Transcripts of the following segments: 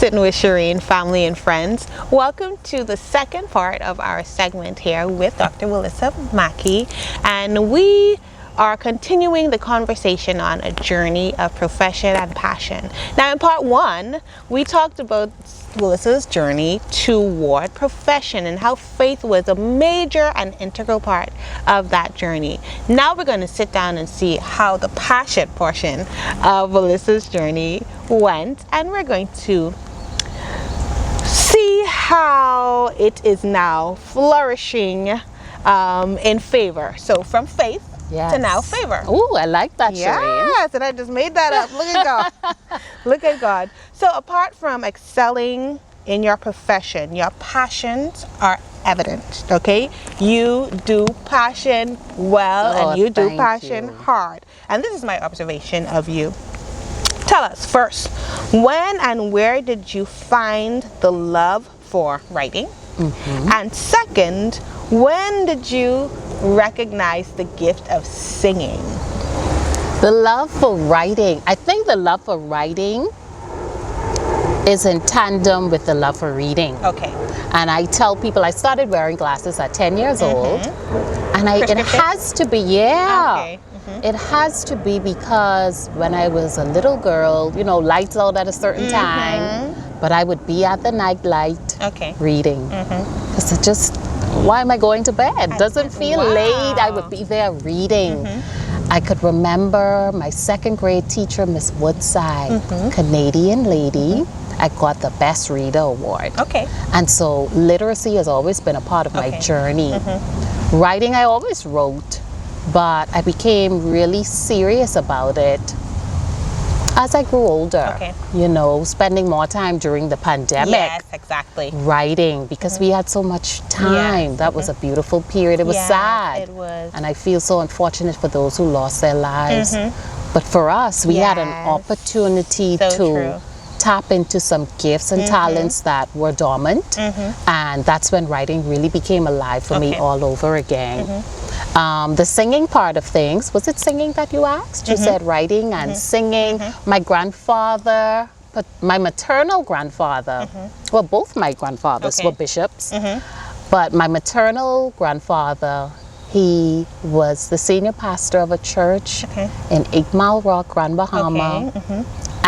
Sitting with Shireen, family and friends. Welcome to the second part of our segment here with Dr. Willissa Mackey, and we are continuing the conversation on a journey of profession and passion. Now, in part one, we talked about Willissa's journey toward profession and how faith was a major and integral part of that journey. Now we're going to sit down and see how the passion portion of Willissa's journey went, and we're going to see how it is now flourishing in favor. So from faith to now favor. Oh, I like that, Shireen. Yes, and I just made that up. Look at God. Look at God. So apart from excelling in your profession, your passions are evident, okay? You do passion well, and you do passion hard. And this is my observation of you. Tell us first, when and where did you find the love for writing? And second, when did you recognize the gift of singing? The love for writing. I think the love for writing is in tandem with the love for reading. Okay. And I tell people I started wearing glasses at 10 years old. And it has to be, Okay. It has to be because when I was a little girl, you know, lights out at a certain time, but I would be at the night light reading. Because it just, why am I going to bed? Doesn't feel late. I would be there reading. I could remember my second grade teacher, Miss Woodside, Canadian lady. I got the Best Reader Award. Okay. And so literacy has always been a part of my journey. Writing, I always wrote, but I became really serious about it as I grew older. Okay. You know, spending more time during the pandemic. Yes, exactly. Writing, because we had so much time. Yes. That was a beautiful period. It was sad. It was. And I feel so unfortunate for those who lost their lives. But for us, we had an opportunity to tap into some gifts and talents that were dormant. And that's when writing really became alive for me all over again. The singing part of things, was it singing that you asked? You said writing and singing. My grandfather, my maternal grandfather, well, both my grandfathers were bishops, but my maternal grandfather, he was the senior pastor of a church in 8 Mile Rock, Grand Bahama.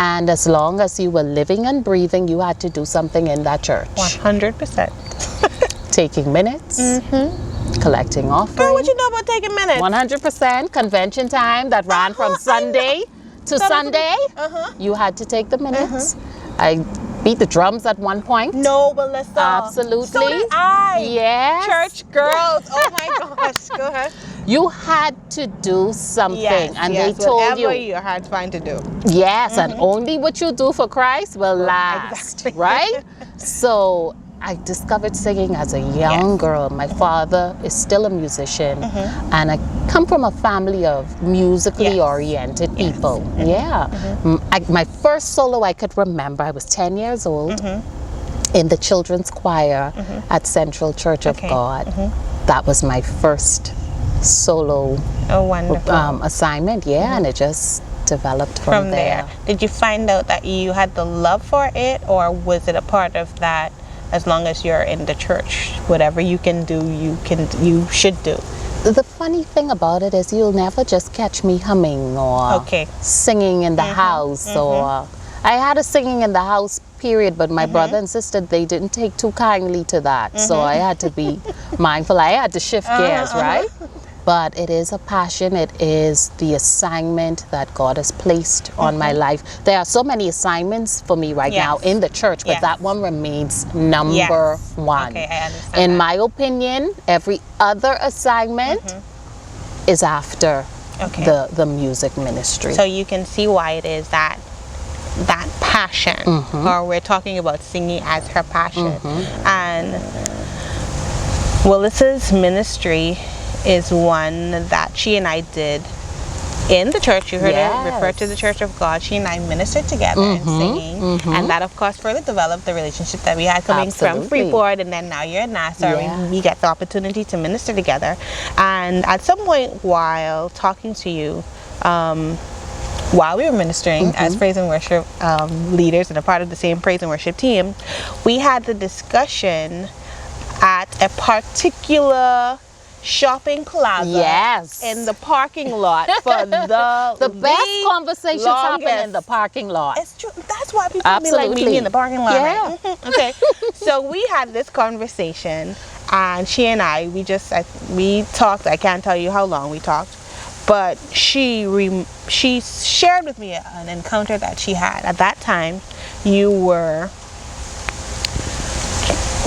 And as long as you were living and breathing, you had to do something in that church. 100%. Taking minutes, collecting offerings. Girl, what you know about taking minutes? 100% convention time that ran from Sunday to Sunday. You had to take the minutes. I beat the drums at one point. No, Willissa. Absolutely. So did I. Yes. Church girls. Oh my gosh. Go ahead. You had to do something, and they told whatever you're hard to find to do. Yes, and only what you do for Christ will last, right? So I discovered singing as a young girl. My father is still a musician, and I come from a family of musically oriented people. My first solo I could remember, I was 10 years old in the children's choir at Central Church of God. That was my first solo assignment, and it just developed from there. Did you find out that you had the love for it, or was it a part of that, as long as you're in the church, whatever you can do, you should do? The funny thing about it is you'll never just catch me humming or singing in the house, or I had a singing in the house period, but my brother and sister, they didn't take too kindly to that, so I had to be mindful. I had to shift gears, right? But it is a passion. It is the assignment that God has placed on my life. There are so many assignments for me right now in the church, but that one remains number one. Okay, I understand. In my opinion, every other assignment is after the music ministry. So you can see why it is that passion, or we're talking about singing as her passion. And Willissa's ministry is one that she and I did in the church. You heard her refer to the Church of God. She and I ministered together in singing, and that of course further developed the relationship that we had coming from Freeport, and then now you're at Nassau. We get the opportunity to minister together. And at some point while talking to you, while we were ministering as praise and worship leaders and a part of the same praise and worship team, we had the discussion at a particular shopping plaza in the parking lot for the best conversations happen in the parking lot. It's true. That's why people be like meeting in the parking lot. Yeah. Right? Okay. So we had this conversation, and she and I, we talked. I can't tell you how long we talked, but she shared with me an encounter that she had. At that time, you were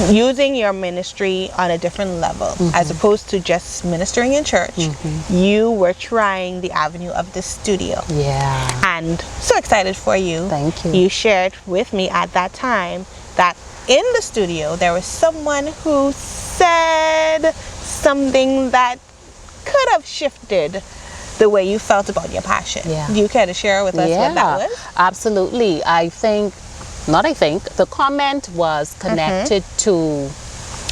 using your ministry on a different level, as opposed to just ministering in church. You were trying the avenue of the studio. Yeah. And so excited for you. Thank you. You shared with me at that time that in the studio there was someone who said something that could have shifted the way you felt about your passion. Yeah. Do you care to share with us what that was? Absolutely. The comment was connected to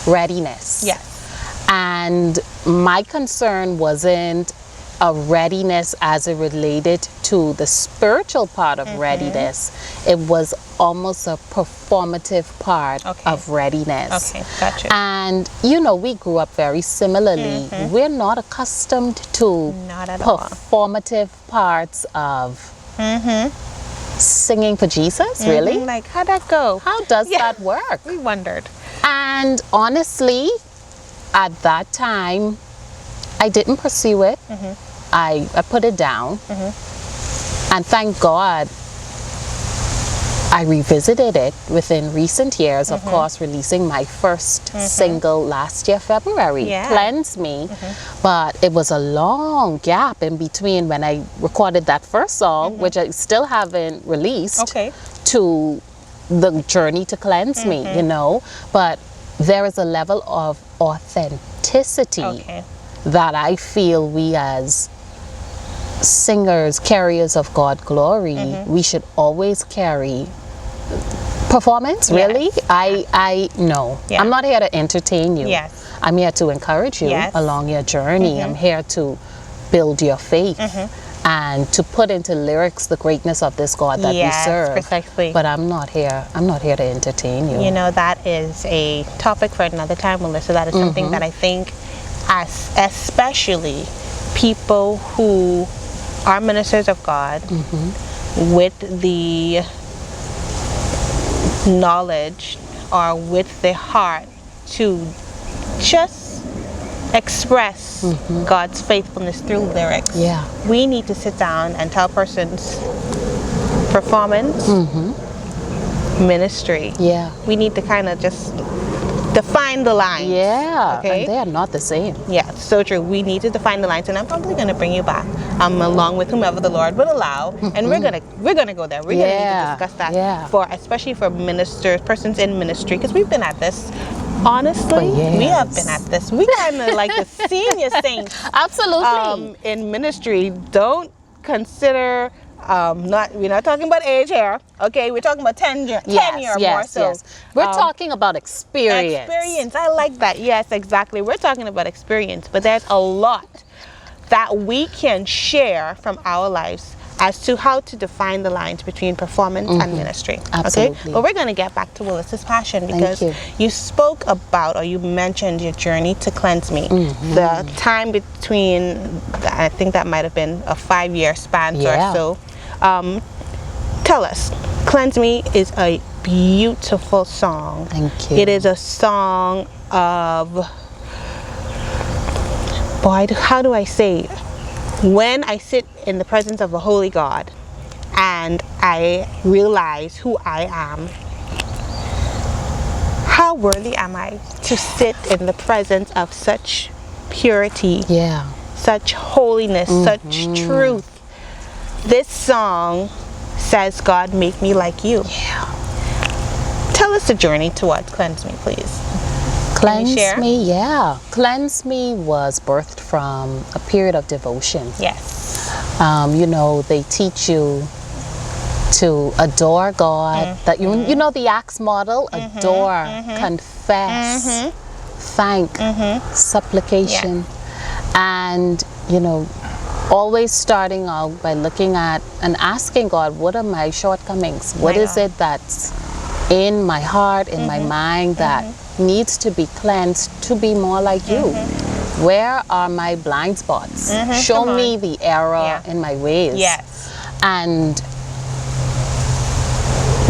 readiness. Yes. And my concern wasn't a readiness as it related to the spiritual part of readiness. It was almost a performative part of readiness. Okay, gotcha. And we grew up very similarly. We're not accustomed to performative parts of singing for Jesus, really. Like, how'd that go? How does that work? We wondered. And honestly, at that time, I didn't pursue it. I put it down. And thank God, I revisited it within recent years, of course, releasing my first single last year, February, Cleanse Me. But it was a long gap in between when I recorded that first song, which I still haven't released, to the journey to Cleanse Me, But there is a level of authenticity that I feel we as singers, carriers of God glory, we should always carry performance. Really, I know. I'm not here to entertain you. I'm here to encourage you along your journey. I'm here to build your faith and to put into lyrics the greatness of this God that we serve. Precisely. But I'm not here to entertain you. That is a topic for another time, Willissa. That is something that I think, especially people who are ministers of God with the knowledge or with the heart to just express God's faithfulness through lyrics. We need to sit down and tell persons performance, ministry. We need to kind of just define the lines. And they are not the same. So true. We need to define the lines, and I'm probably going to bring you back along with whomever the Lord will allow, and we're gonna go there. We're gonna need to discuss that especially for ministers, persons in ministry, because we've been at this. Honestly, we have been at this. We kind of like the senior saints. Absolutely. In ministry, don't consider. We're not talking about age here. Okay, we're talking about tenure more so. We're talking about experience. Experience. I like that. Yes, exactly. We're talking about experience, but there's a lot that we can share from our lives as to how to define the lines between performance and ministry. Absolutely. Okay, but we're going to get back to Willissa's passion, because you spoke about, or you mentioned your journey to Cleanse Me. The time between, I think that might have been a 5-year span or so. Tell us, Cleanse Me is a beautiful song. Thank you. It is a song of, how do I say it? When I sit in the presence of a holy God and I realize who I am, how worthy am I to sit in the presence of such purity, such holiness, such truth. This song says, God, make me like you. Tell us the journey towards Cleanse Me, please. Cleanse Me, Cleanse Me was birthed from a period of devotion. They teach you to adore God. That the Acts model: adore, confess, thank, supplication, and always starting out by looking at and asking God, what are my shortcomings? What is it that's in my heart, in my mind that needs to be cleansed to be more like you? Where are my blind spots? Show me the error in my ways. Yes. And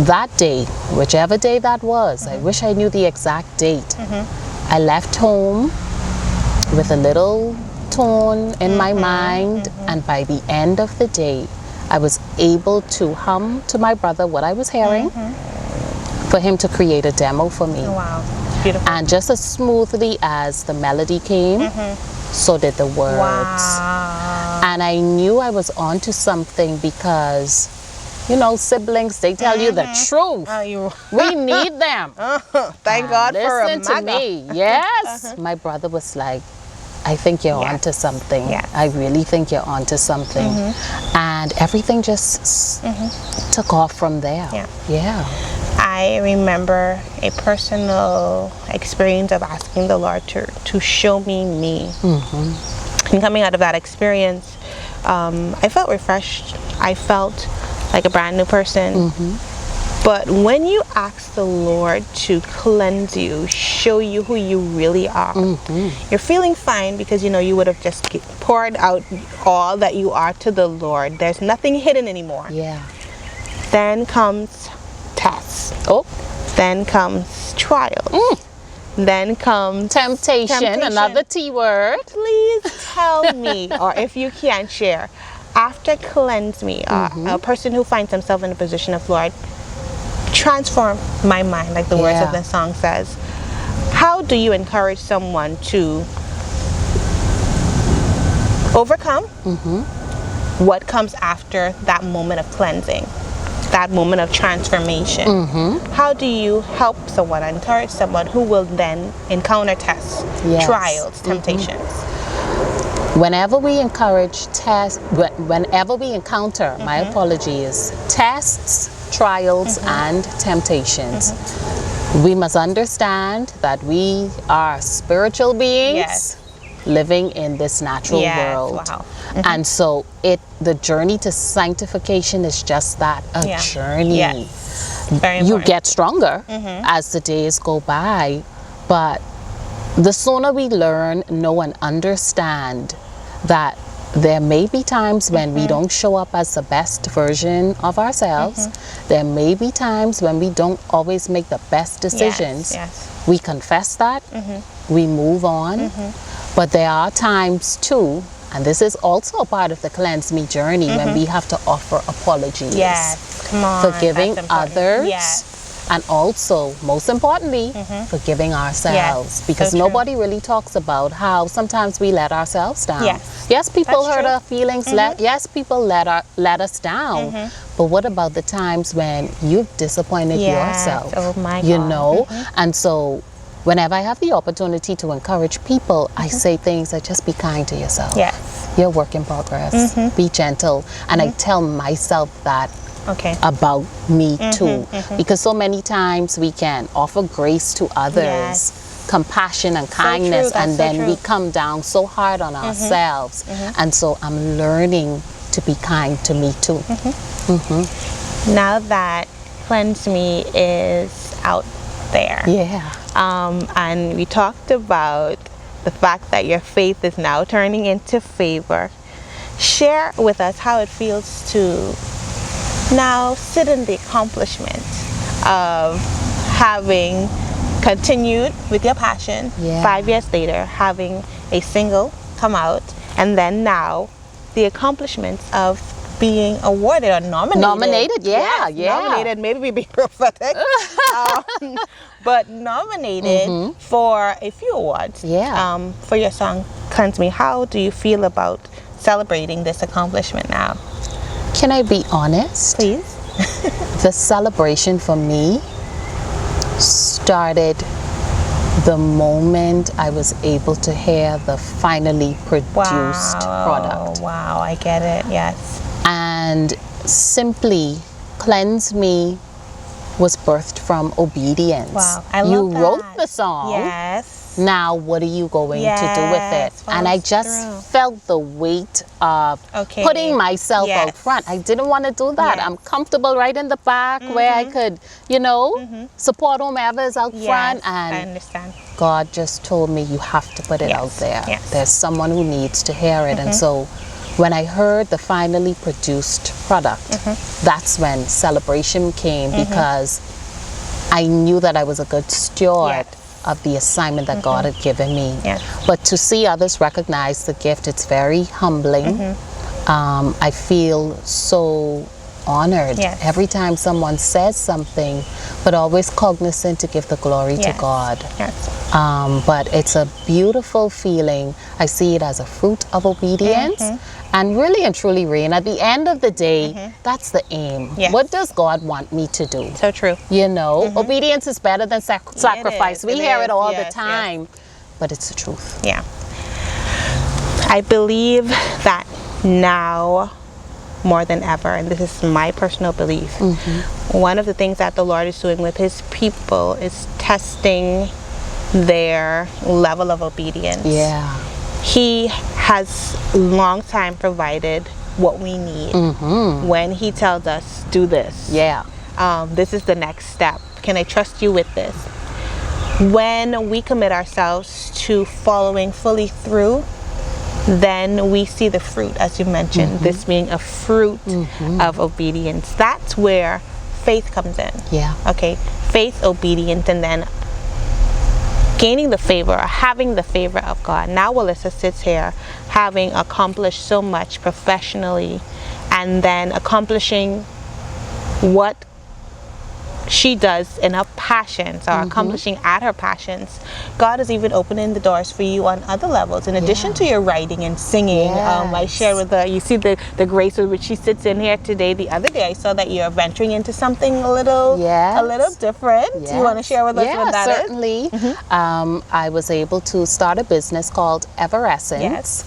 that day, whichever day that was, I wish I knew the exact date. I left home with a little tone in my mind, and by the end of the day, I was able to hum to my brother what I was hearing for him to create a demo for me. Wow. Beautiful. And just as smoothly as the melody came, so did the words. Wow. And I knew I was onto something because, you know, siblings, they tell you the truth. We need them. Thank God for a listen to me. Yes. My brother was like, I think you're onto something. I really think you're onto something. And everything just took off from there. Yeah. I remember a personal experience of asking the Lord to show me. And coming out of that experience, I felt refreshed. I felt like a brand new person. But when you ask the Lord to cleanse you, show you who you really are, you're feeling fine because, you know, you would have just poured out all that you are to the Lord. There's nothing hidden anymore. Then comes tests. Then comes trials. Then comes temptation, another T word. Please tell me, or if you can share, after cleanse me, a person who finds himself in a position of Lord, transform my mind, like the words of the song says. How do you encourage someone to overcome what comes after that moment of cleansing, that moment of transformation? How do you help someone, encourage someone who will then encounter tests, trials, temptations? Whenever we encounter my apologies, tests, trials, and temptations, we must understand that we are spiritual beings living in this natural world. And so the journey to sanctification is just that, a journey. You get stronger as the days go by, but the sooner we learn, know, and understand that there may be times when we don't show up as the best version of ourselves. There may be times when we don't always make the best decisions. We confess that, we move on, but there are times too, and this is also a part of the cleanse me journey, when we have to offer apologies. Forgiving others, and also, most importantly, forgiving ourselves. Because nobody really talks about how sometimes we let ourselves down. Yes, people hurt our feelings. Yes, people let us down. But what about the times when you've disappointed yourself? Oh my God. You know? And so, whenever I have the opportunity to encourage people, I say things like, just be kind to yourself. You're a work in progress. Be gentle. And I tell myself that about me too, because so many times we can offer grace to others, compassion and kindness, and then we come down so hard on ourselves. And so I'm learning to be kind to me too. Now that Cleanse Me is out there, and we talked about the fact that your faith is now turning into favor, share with us how it feels to now sit in the accomplishment of having continued with your passion, 5 years later, having a single come out, and then now the accomplishments of being awarded or nominated. Nominated, maybe be prophetic, but nominated for a few awards for your song Cleanse Me. How do you feel about celebrating this accomplishment now? Can I be honest? Please. The celebration for me started the moment I was able to hear the finally produced product. Wow, I get it, yes. And simply, Cleanse Me was birthed from obedience. Wow, I love You that. wrote the song. Yes. Now what are you going to do with it? Yes, And I follows just through. felt the weight of Okay. putting myself Yes. out front. I didn't want to do that. Yes. I'm comfortable right in the back where I could, support whomever is out front. Yes, I And understand. God just told me, you have to put it out there. Yes. There's someone who needs to hear it. And so when I heard the finally produced product, that's when celebration came, because I knew that I was a good steward of the assignment that God had given me. Yes. But to see others recognize the gift, it's very humbling. I feel so honored Yes. every time someone says something, but always cognizant to give the glory to Yes. God. Yes. But it's a beautiful feeling. I see it as a fruit of obedience. And really and truly, Rain, at the end of the day, that's the aim. Yes. What does God want me to do? So true. You know, obedience is better than sacrifice. We hear it all Yes, the time, but it's the truth. Yeah. I believe that now more than ever, and this is my personal belief, one of the things that the Lord is doing with his people is testing their level of obedience. Yeah. He has long time provided what we need. When he tells us, do this. Yeah. This is the next step. Can I trust you with this? When we commit ourselves to following fully through, then we see the fruit, as you mentioned, this being a fruit of obedience. That's where faith comes in. Yeah. Okay, faith, obedience, and then gaining the favor, or having the favor of God. Now Willissa sits here having accomplished so much professionally, and then accomplishing what she does in her passions, or accomplishing at her passions. God is even opening the doors for you on other levels, in addition to your writing and singing. I shared with her, you see the grace with which she sits in here today. The other day I saw that you're venturing into something a little different. Yes. You want to share with us what that certainly. I was able to start a business called Everessence. Yes.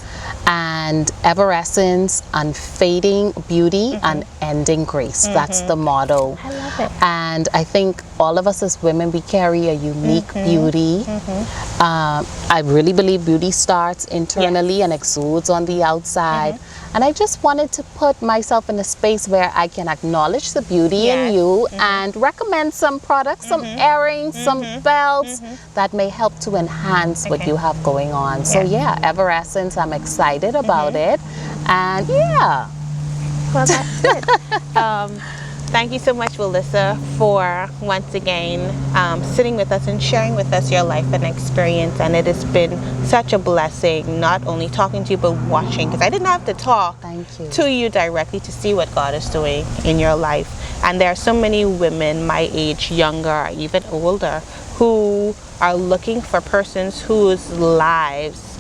And Everessence, unfading beauty and ending grace. That's the motto. I love it. And I think all of us as women, we carry a unique beauty. I really believe beauty starts internally and exudes on the outside. And I just wanted to put myself in a space where I can acknowledge the beauty in you and recommend some products, some earrings, some belts that may help to enhance what you have going on. So yeah, Everessence, I'm excited about it. And yeah. Well, that's it. Thank you so much, Willissa, for once again sitting with us and sharing with us your life and experience. And it has been such a blessing, not only talking to you, but watching, because I didn't have to talk to you directly to see what God is doing in your life. And there are so many women my age, younger, or even older, who are looking for persons whose lives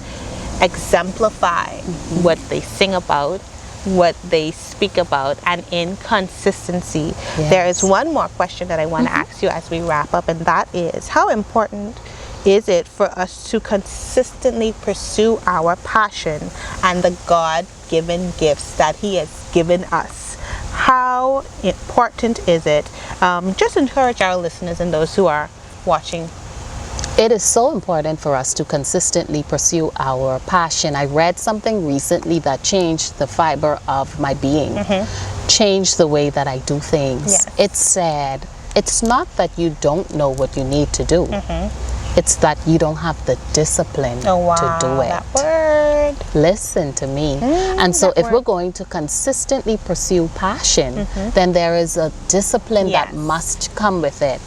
exemplify what they sing about, what they speak about, and in consistency. There is one more question that I want to ask you as we wrap up, and that is, how important is it for us to consistently pursue our passion and the God-given gifts that he has given us? How important is it? Just encourage our listeners and those who are watching. It is so important for us to consistently pursue our passion. I read something recently that changed the fiber of my being, changed the way that I do things. It said, it's not that you don't know what you need to do. It's that you don't have the discipline to do it. That word. Listen to me. And so if we're going to consistently pursue passion, then there is a discipline that must come with it.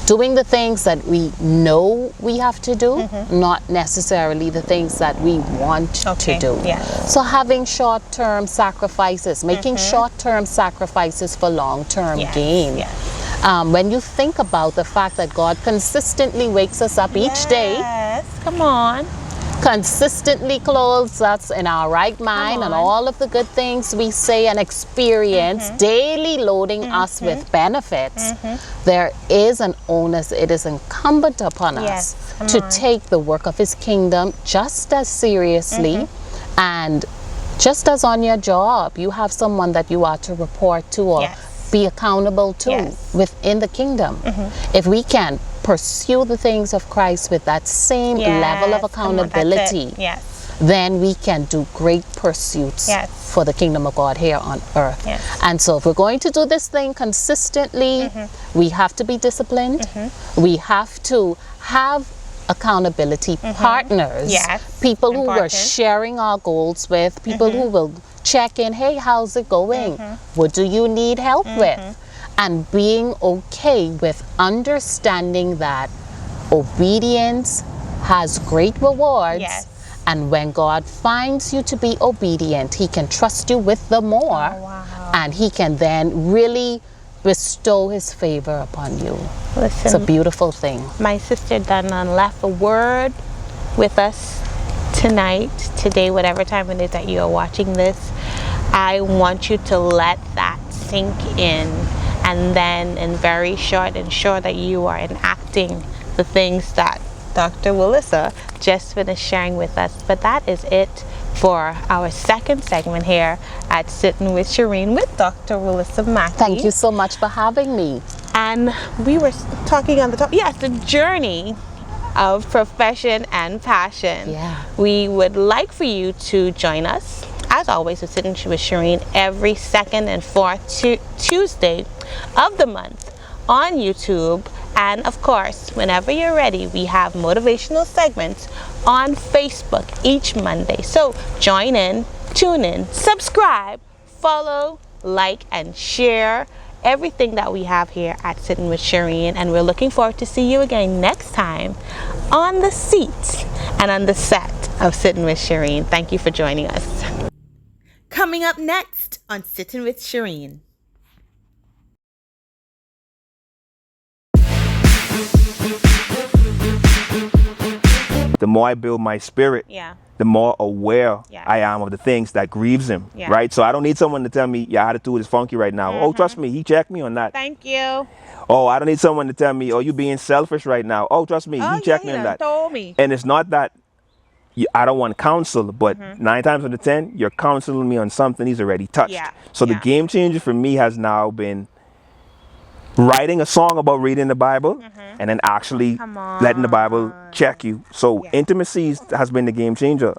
Doing the things that we know we have to do, not necessarily the things that we want to do. So having short-term sacrifices, making short-term sacrifices for long-term gain. When you think about the fact that God consistently wakes us up each day, come on, consistently clothes us in our right mind and all of the good things we say and experience, daily loading us with benefits, there is an onus, it is incumbent upon us to take the work of his kingdom just as seriously. And just as on your job, you have someone that you are to report to or be accountable to Yes. within the kingdom. If we can pursue the things of Christ with that same level of Yes, come on, that's it. accountability, Yes. then we can do great pursuits Yes. for the kingdom of God here on earth. Yes. And so if we're going to do this thing consistently, we have to be disciplined. We have to have accountability partners, Yes, people who we're important. sharing our goals with, people who will check in, hey, how's it going? What do you need help with? And being okay with understanding that obedience has great rewards. Yes. And when God finds you to be obedient, He can trust you with the more. Oh, wow. And He can then really bestow His favor upon you. Listen, It's a beautiful thing. my sister Dana left a word with us tonight, today, whatever time it is that you are watching this. I want you to let that sink in, and then in very short, ensure that you are enacting the things that Dr. Willissa just finished sharing with us. But that is it for our second segment here at Sitting with Shireen with Dr. Willissa Mackey. Thank you so much for having me. And we were talking on the top, yes, the journey of profession and passion. Yeah. We would like for you to join us, as always, with Sitting with Shireen every second and fourth Tuesday of the month on YouTube. And of course, whenever you're ready, we have motivational segments on Facebook each Monday. So join in, tune in, subscribe, follow, like, and share everything that we have here at Sitting with Shireen. And we're looking forward to see you again next time on the seat and on the set of Sitting with Shireen. Thank you for joining us. Coming up next on Sitting with Shireen. The more I build my spirit, Yeah. the more aware Yes. I am of the things that grieves him, Yeah. right? So I don't need someone to tell me, your attitude is funky right now. Oh, trust me, he checked me on that. Thank you. Oh, I don't need someone to tell me, oh, you being selfish right now. Oh, trust me, he checked me on that. Told me. And it's not that I don't want counsel, but 9 times out of 10, you're counseling me on something he's already touched. Yeah. So the Yeah. game changer for me has now been writing a song about reading the Bible and then actually Come letting the Bible check you. So Yeah. intimacy has been the game changer.